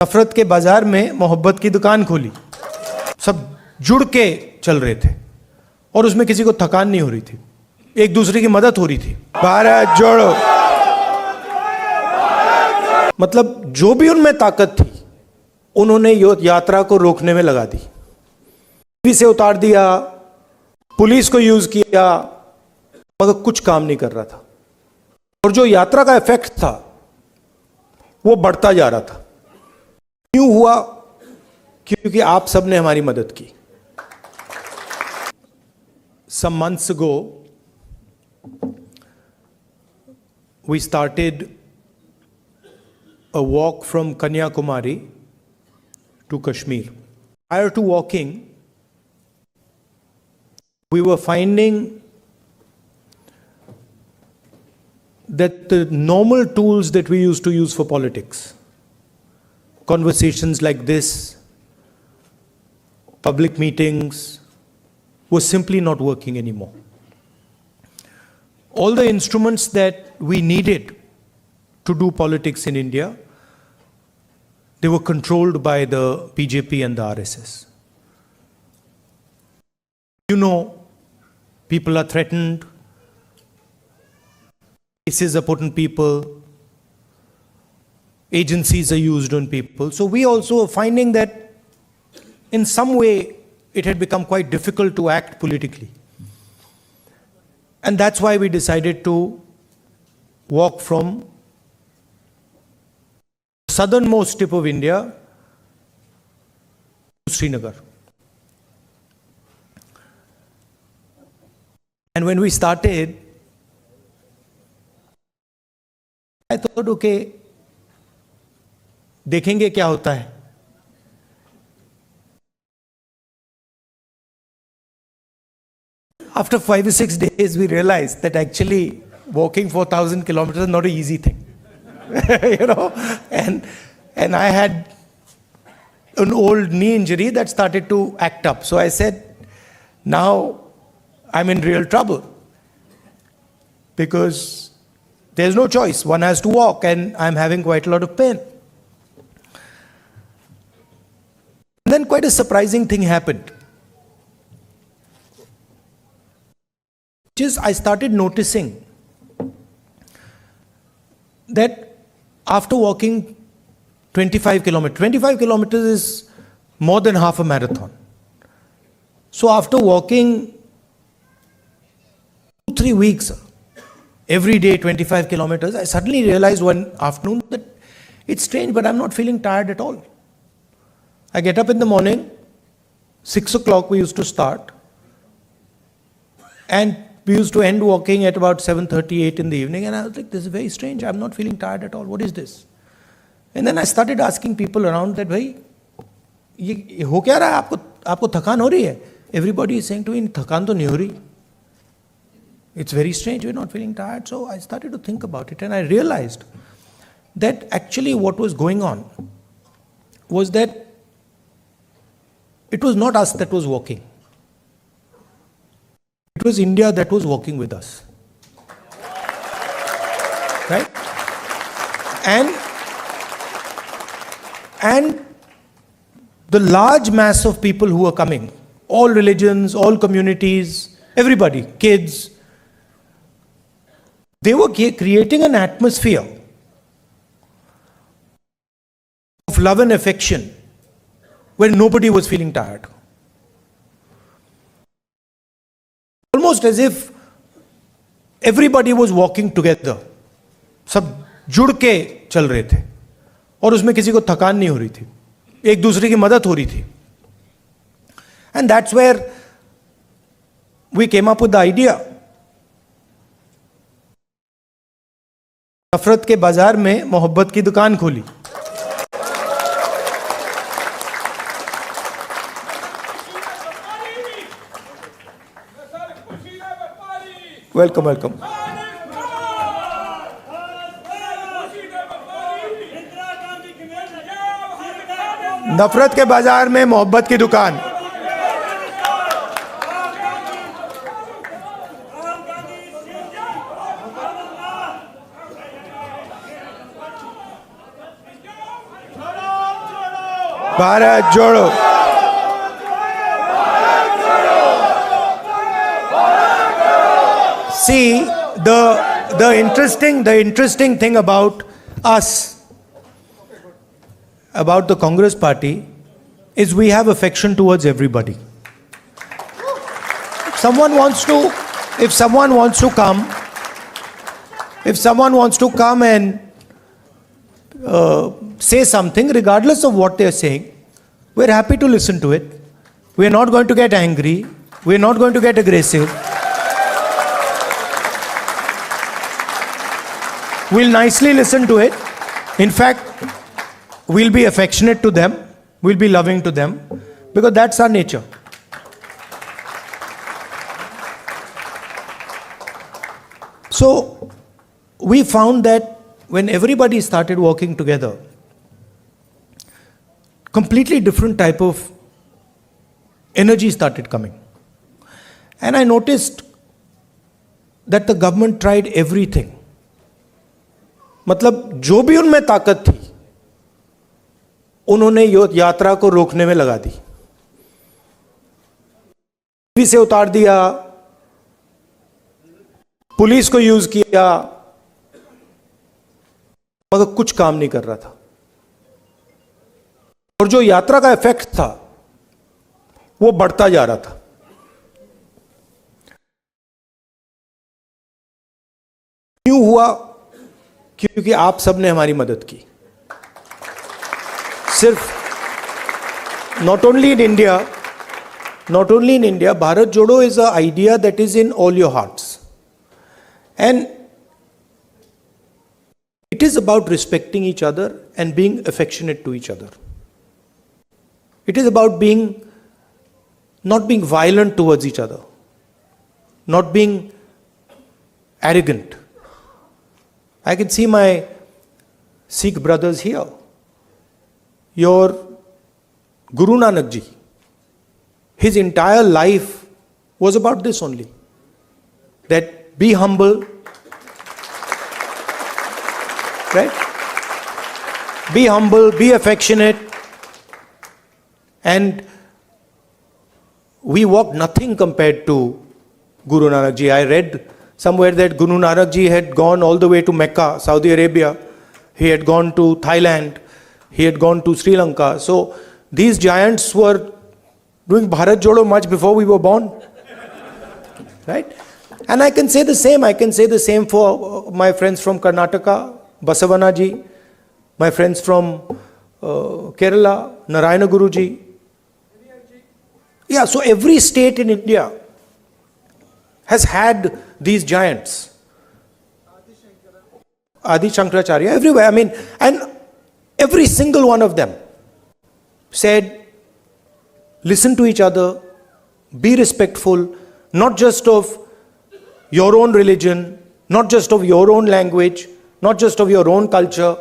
नफरत के बाजार में मोहब्बत की दुकान खोली। सब जुड़ के चल रहे थे और उसमें किसी को थकान नहीं हो रही थी, एक दूसरे की मदद हो रही थी। भारत जोड़ो, मतलब जो भी उनमें ताकत थी उन्होंने यात्रा को रोकने में लगा दी। टीवी से उतार दिया, पुलिस को यूज किया, मगर कुछ काम नहीं कर रहा था। और जो यात्रा का इफेक्ट था वो बढ़ता जा रहा था। क्यों हुआ? क्योंकि आप सब ने हमारी मदद की। Some months ago, we started a walk from Kanyakumari to Kashmir. Prior to walking, we were finding that the normal tools that we used to use for politics, conversations like this, public meetings, was simply not working anymore. All the instruments that we needed to do politics in India, they were controlled by the BJP and the RSS. You know, people are threatened, cases are put on people, agencies are used on people. So we also are finding that in some way it had become quite difficult to act politically. And that's why we decided to walk from the southernmost tip of India to Srinagar. And when we started, I thought, okay, देखेंगे क्या होता है। After 5 or 6 days, we realized that actually walking 4,000 kilometers is not an easy thing, you know. And I had an old knee injury that started to act up. So I said, now I'm in real trouble because there's no choice. One has to walk, and I'm having quite a lot of pain. And then quite a surprising thing happened. I started noticing that after walking 25 kilometers is more than half a marathon. So after walking 2-3 weeks, every day 25 kilometers, I suddenly realized one afternoon that it's strange, but I'm not feeling tired at all. I get up in the morning, 6 o'clock we used to start, and we used to end walking at about 7:38 in the evening, and I was like, this is very strange. I'm not feeling tired at all. What is this? And then I started asking people around that, भाई ये हो क्या रहा है? आपको थकान हो रही है? Everybody is saying to me, थकान तो नहीं हो रही. It's very strange. We're not feeling tired. So I started to think about it, and I realized that actually what was going on was that it was not us that was walking. It was India that was walking with us. Right? And the large mass of people who were coming, all religions, all communities, everybody, kids, they were creating an atmosphere of love and affection where nobody was feeling tired. Almost as if everybody was walking together. सब जुड़ के चल रहे थे और उसमें किसी को थकान नहीं हो रही थी, एक दूसरे की मदद हो रही थी. And that's where we came up with the idea. नफरत के बाजार में मोहब्बत की दुकान खोली. Welcome welcome. नफरत के बाजार में मोहब्बत की दुकान. Bharat Jodo. See, the interesting thing about us, about the Congress party, is we have affection towards everybody. If someone wants to come and say something, regardless of what they're saying, we're happy to listen to it. We're not going to get angry. We're not going to get aggressive. We'll nicely listen to it. In fact, we'll be affectionate to them. We'll be loving to them. Because that's our nature. So, we found that when everybody started working together, completely different type of energy started coming. And I noticed that the government tried everything. मतलब जो भी उनमें ताकत थी, उन्होंने यात्रा को रोकने में लगा दी. टीवी से उतार दिया, पुलिस को यूज किया, मगर कुछ काम नहीं कर रहा था. और जो यात्रा का इफेक्ट था, वो बढ़ता जा रहा था. क्यों हुआ? क्योंकि आप सबने हमारी मदद की. सिर्फ not only in India, Bharat Jodo is an idea that is in all your hearts. And it is about respecting each other and being affectionate to each other. It is about not being violent towards each other, not being arrogant. I can see my Sikh brothers here. Your Guru Nanak ji, his entire life was about this only. That be humble, right? Be humble, be affectionate. And we walk nothing compared to Guru Nanak ji. I read somewhere that Guru Nanak ji had gone all the way to Mecca, Saudi Arabia. He had gone to Thailand. He had gone to Sri Lanka. So these giants were doing Bharat Jodo much before we were born. Right? And I can say the same. I can say the same for my friends from Karnataka, Basavana ji, my friends from Kerala, Narayana Guru ji. Yeah, so every state in India has had these giants. Adi Shankaracharya, everywhere. I mean, and every single one of them said, listen to each other, be respectful, not just of your own religion, not just of your own language, not just of your own culture.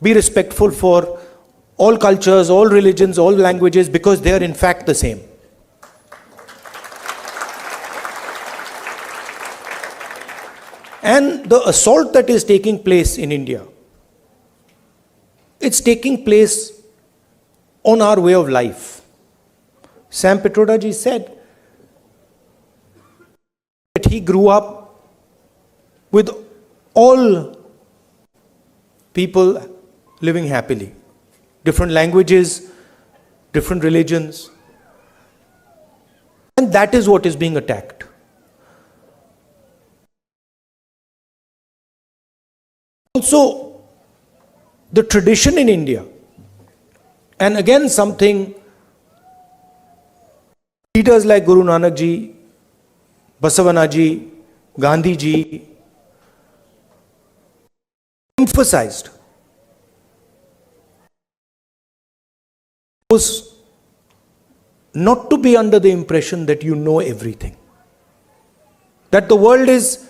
Be respectful for all cultures, all religions, all languages, because they are in fact the same. And the assault that is taking place in India, it's taking place on our way of life. Sam Pitroda ji said that he grew up with all people living happily. Different languages, different religions. And that is what is being attacked. Also, the tradition in India, and again something leaders like Guru Nanak ji, Basavana ji, Gandhi ji emphasized was not to be under the impression that you know everything. That the world is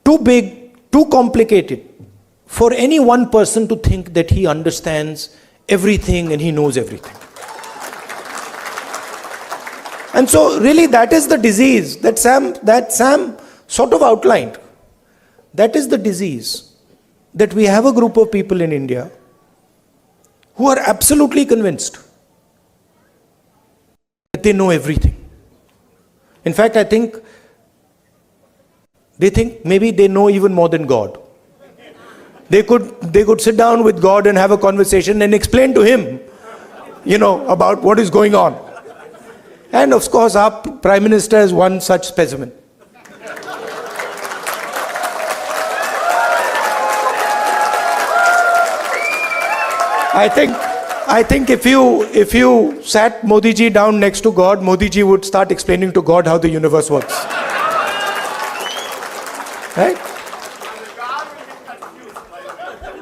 too big, too complicated for any one person to think that he understands everything and he knows everything. And so really that is the disease that Sam sort of outlined. That is the disease, that we have a group of people in India who are absolutely convinced that they know everything. In fact, I think they think maybe they know even more than God. They could sit down with God and have a conversation and explain to him, about what is going on. And of course, our Prime Minister is one such specimen. I think if you sat Modi ji down next to God, Modi ji would start explaining to God how the universe works. Right?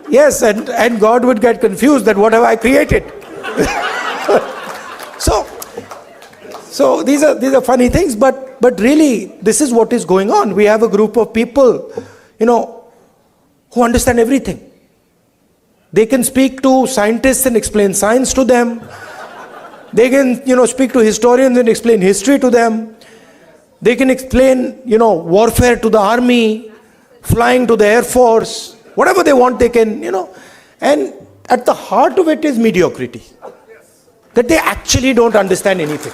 Yes, and God would get confused that what have I created? So these are funny things, but really this is what is going on. We have a group of people, who understand everything. They can speak to scientists and explain science to them. They can, speak to historians and explain history to them. They can explain, warfare to the army, flying to the Air Force, whatever they want they can, And at the heart of it is mediocrity. That they actually don't understand anything.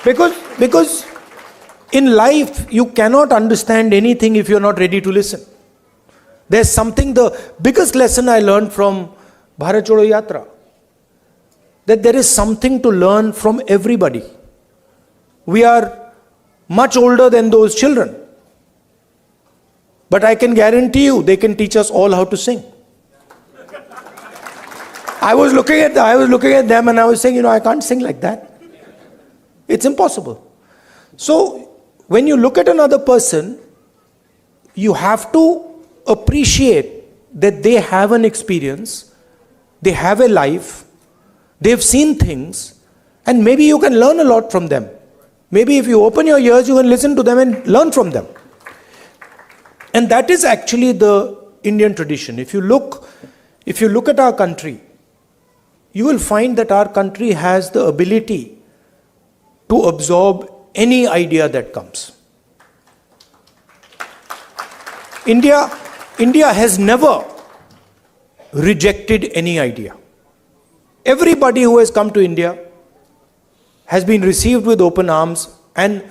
Because in life, you cannot understand anything if you're not ready to listen. There's something, the biggest lesson I learned from Bharat Jodo Yatra, that there is something to learn from everybody. We are much older than those children. But I can guarantee you, they can teach us all how to sing. I was looking at them and I was saying, I can't sing like that. It's impossible. So, when you look at another person, you have to appreciate that they have an experience, they have a life, they've seen things, and maybe you can learn a lot from them. Maybe if you open your ears, you can listen to them and learn from them. And that is actually the Indian tradition. If you look at our country, you will find that our country has the ability to absorb any idea that comes. India has never rejected any idea. Everybody who has come to India has been received with open arms, and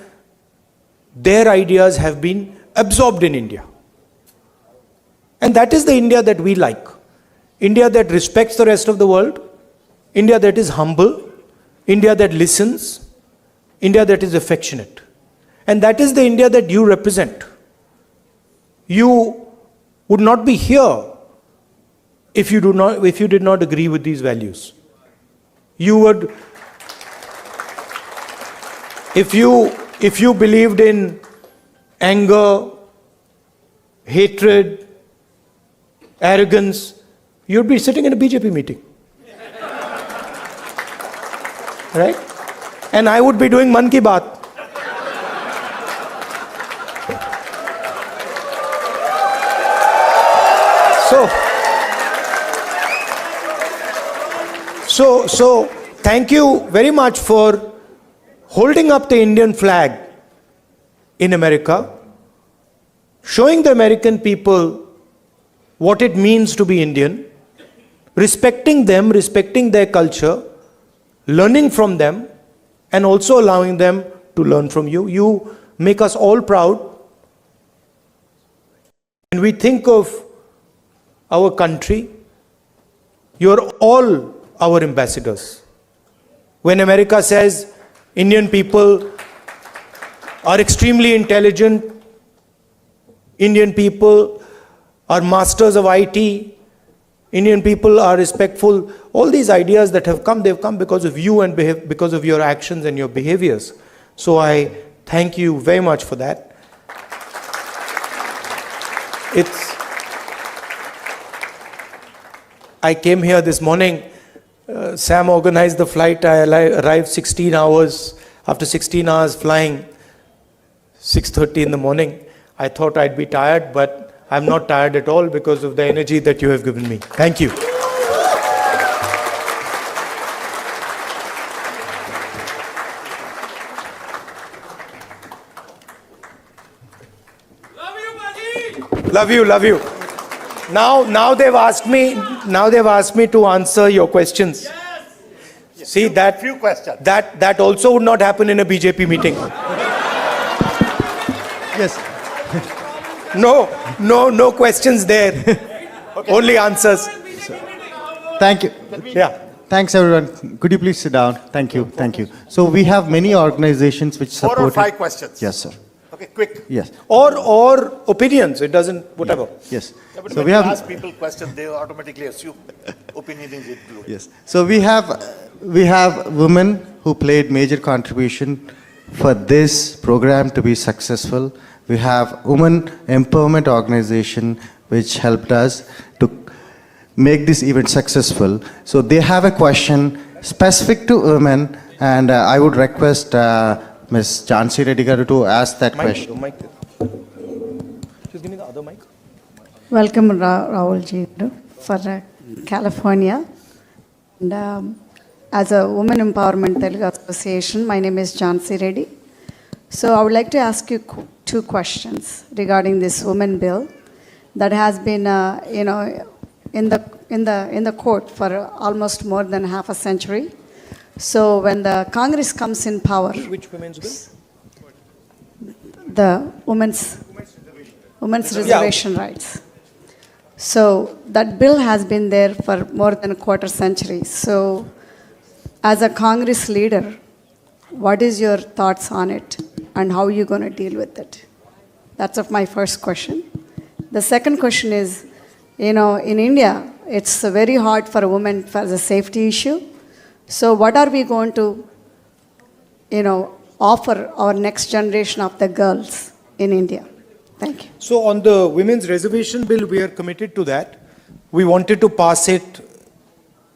their ideas have been absorbed in India. And that is the India that we like. India that respects the rest of the world, India that is humble, India that listens, India that is affectionate. And that is the India that you represent. You would not be here if you did not agree with these values. You would, if you believed in anger, hatred, arrogance, you'd be sitting in a BJP meeting. Right? And I would be doing Man Ki Baat. So thank you very much for holding up the Indian flag in America, showing the American people what it means to be Indian, respecting them, respecting their culture, learning from them, and also allowing them to learn from you. You make us all proud. When we think of our country, you're all our ambassadors. When America says Indian people are extremely intelligent, Indian people are masters of IT, Indian people are respectful, all these ideas that have come, they've come because of you and because of your actions and your behaviors. So I thank you very much for that. I came here this morning, Sam organized the flight, I arrived 16 hours, after 16 hours flying, 6:30 in the morning. I thought I'd be tired, but I'm not tired at all because of the energy that you have given me. Thank you. Love you, buddy. Love you. Now they've asked me to answer your questions. Yes. See that few questions. That also would not happen in a BJP meeting. Yes. No questions there. Okay. Only answers. Thank you. Yeah. Thanks, everyone. Could you please sit down? Thank you. Thank you. So we have many organizations which support. 4 or 5 questions. Yes, sir. Okay, quick. Yes. Or opinions. It doesn't, whatever. Yes. Yeah, but So when we you have. ask people questions, they automatically assume opinion is included. Yes. So we have women who played major contribution for this program to be successful. We have women empowerment organization which helped us to make this event successful. So they have a question specific to women, and I would request Ms. Jhansi Reddy garu to ask that question. Mic. Just give me the other mic. Welcome, Rahul ji, for California. And as a Women Empowerment Telugu Association, my name is Jhansi Reddy. So I would like to ask you 2 questions regarding this women bill that has been, in the court for almost more than half a century. So when the Congress comes in power, Which women's bill? the women's reservation rights. So that bill has been there for more than a quarter century. So as a Congress leader, what is your thoughts on it and how are you going to deal with it? That's of my first question. The second question is, in India, it's very hard for a woman for the safety issue. So what are we going to, offer our next generation of the girls in India? Thank you. So on the women's reservation bill, we are committed to that. We wanted to pass it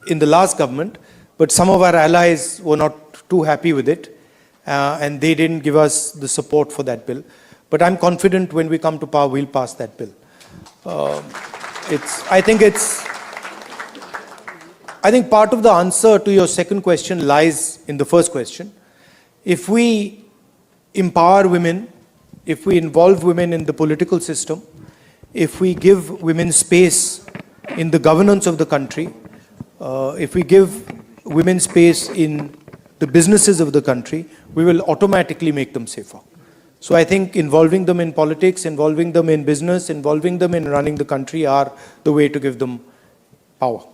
in the last government, but some of our allies were not too happy with it, and they didn't give us the support for that bill. But I'm confident when we come to power, we'll pass that bill. I think part of the answer to your second question lies in the first question. If we empower women, if we involve women in the political system, if we give women space in the governance of the country, if we give women space in the businesses of the country, we will automatically make them safer. So I think involving them in politics, involving them in business, involving them in running the country are the way to give them power.